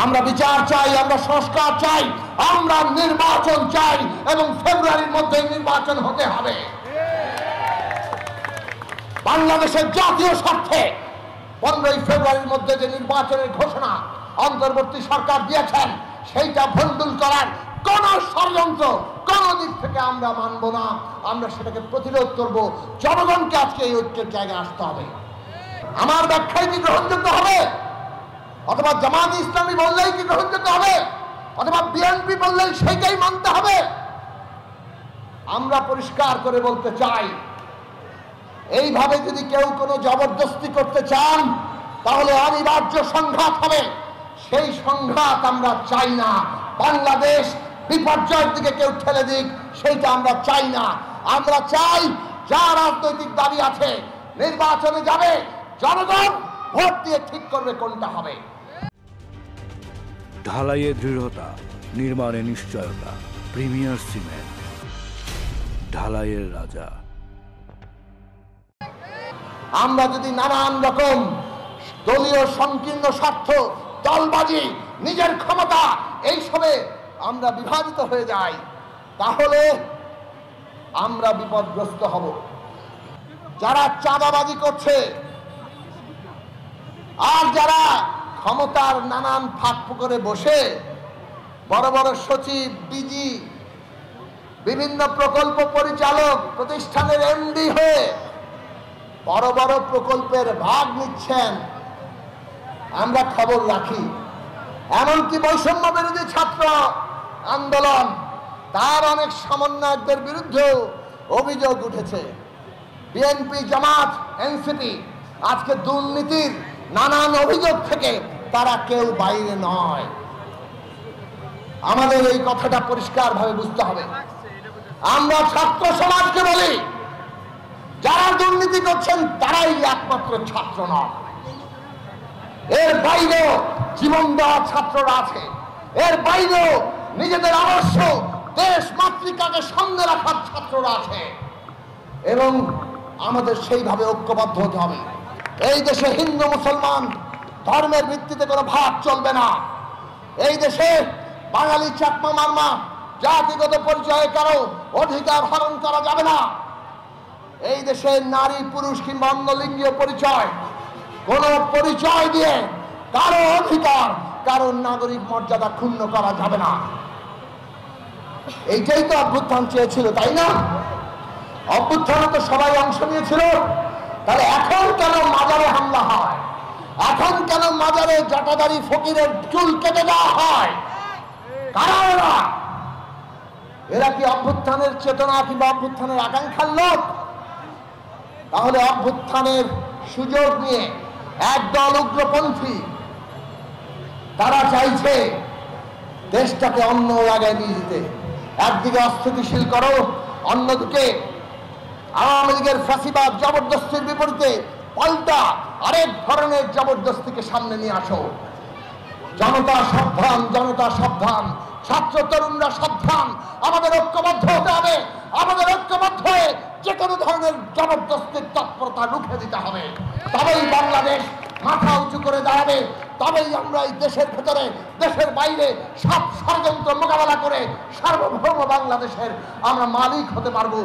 আমরা বিচার চাই, আমরা সংস্কার চাই, আমরা নির্বাচন চাই এবং ফেব্রুয়ারির মধ্যে নির্বাচন হতে হবে। বাংলাদেশের জাতীয় স্বার্থে 15ই ফেব্রুয়ারির মধ্যে যে নির্বাচনের ঘোষণা অন্তর্বর্তী সরকার দিয়েছেন সেইটা ভণ্ডুল করার কোন ষড়যন্ত্র কোন দিক থেকে আমরা মানব না। আমরা সেটাকে প্রতিরোধ করব। জনগণকে আজকে এই ঐক্যের জায়গায় আসতে হবে। আমার ব্যাখ্যায় কি গ্রহণযোগ্য হবে, অথবা জামাত ইসলামী বললেই কি গ্রহণযোগ্য হবে, অথবা বিএনপি বললেই সেইটাই মানতে হবে? আমরা পরিষ্কার করে বলতে চাই, এইভাবে যদি কেউ কোনো জবরদস্তি করতে চান তাহলে অনিবার্য সংঘাত হবে। সেই সংঘাত আমরা চাই না। বাংলাদেশ বিপর্যয়ের দিকে কেউ ঠেলে দিক, সেইটা আমরা চাই না। আমরা চাই যা রাজনৈতিক দাবি আছে নির্বাচনে যাবে, জনগণ ভোট দিয়ে ঠিক করবে কোনটা হবে। ঢালাইয়ে দৃঢ়তা, নির্মাণে নিশ্চয়তা। প্রিমিয়ার সিমেন্ট, ঢালাইয়ের রাজা। আমরা যদি নানান রকম দলীয় সংকীর্ণ স্বার্থ, দলবাজি, নিজের ক্ষমতা এইসবে আমরা বিভাজিত হয়ে যাই, তাহলে আমরা বিপদগ্রস্ত হব। যারা চাঁদাবাজি করছে আর যারা ক্ষমতার নানান ফাঁক ফোকরে বসে বড় বড় সচিব, ডিজি, বিভিন্ন প্রকল্প পরিচালক, প্রতিষ্ঠানের এমডি হয়ে বড় বড় প্রকল্পের ভাগ নিচ্ছেন, আমরা খবর রাখি। এমনকি বৈষম্য বিরোধী ছাত্র আন্দোলন তার অনেক সমন্বয়কদের বিরুদ্ধেও অভিযোগ উঠেছে। বিএনপি, জামাত, এনসিপি আজকে দুর্নীতির নানান অভিযোগ থেকে তারা কেউ বাইরে নয়। আমাদের এই কথাটা পরিষ্কারভাবে বুঝতে হবে। আমরা ছাত্র সমাজকে বলি, যারা দুর্নীতি করছেন তারাই একমাত্র ছাত্র নয়। এর বাইরেও জীবন দেওয়া ছাত্ররা আছে, এর বাইরেও নিজেদের আদর্শ দেশ মাতৃকাকে সামনে রাখার ছাত্ররা আছে, এবং আমাদের সেইভাবে ঐক্যবদ্ধ হতে হবে। এই দেশে হিন্দু মুসলমান ধর্মের ভিত্তিতে কোনো ভাগ চলবে না। এই দেশে বাঙালি, চাকমা, মারমা জাতিগত পরিচয়ে কারো অধিকার হরণ করা যাবে না। এই দেশে নারী, পুরুষ কিংবা অন্য লিঙ্গীয় পরিচয়, কোন পরিচয় দিয়ে কারো অধিকার, কারো নাগরিক মর্যাদা ক্ষুণ্ণ করা যাবে না। এইটাই তো অভ্যুত্থান চেয়েছিল, তাই না? অভ্যুত্থানে তো সবাই অংশ নিয়েছিল। তাহলে এখন কেন মাজারে হামলা হয়? এখন কেন মাজারে জটাধারী ফকিরের চুল কেটে দেওয়া হয়? কারা এরা? এরা কি অভ্যুত্থানের চেতনা কিংবা অভ্যুত্থানের আকাঙ্ক্ষার লোক? তাহলে অভ্যুত্থানের সুযোগ নিয়ে একদল উগ্রপন্থী তারা চাইছে দেশটাকে অন্য জায়গায় নিয়ে যেতে। একদিকে অস্থিতিশীল করো, অন্যদিকে আওয়ামী লীগের ফ্যাসিবাদ জবরদস্তির বিপরীতে পাল্টা আরেক ধরনের জবরদস্তিকে সামনে নিয়ে আসো। জনতা সাবধান, জনতা সাবধান, ছাত্র তরুণরা সাবধান। আমাদের ঐক্যবদ্ধ হতে হবে। আমাদের ঐক্যবদ্ধ হয়ে যে কোনো ধরনের জবরদস্তির তৎপরতা রুখে দিতে হবে। তবেই বাংলাদেশ মাথা উঁচু করে দাঁড়াবে। তবেই আমরা এই দেশের ভেতরে, দেশের বাইরে সব ষড়যন্ত্র মোকাবেলা করে সার্বভৌম বাংলাদেশের আমরা মালিক হতে পারবো।